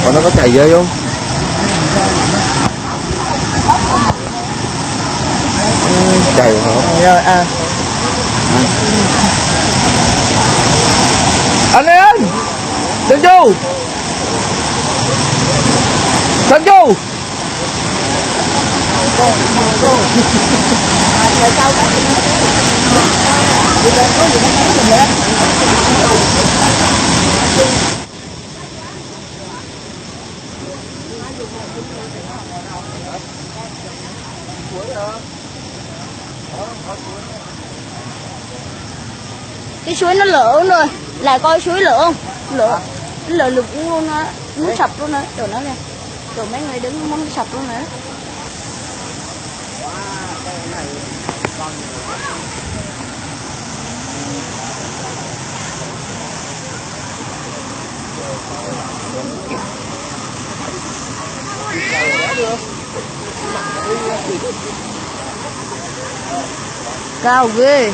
Còn nó có chảy ghê không? Chảy hả? Rồi à. Anh ơi! Trần Du! Trần Du! Cái suối nó lở rồi, là coi suối lở không? Lở, lở lụt luôn á, nó sập luôn á, chỗ nó nè, chỗ mấy người đứng nó sập luôn nữa. Cao ghê.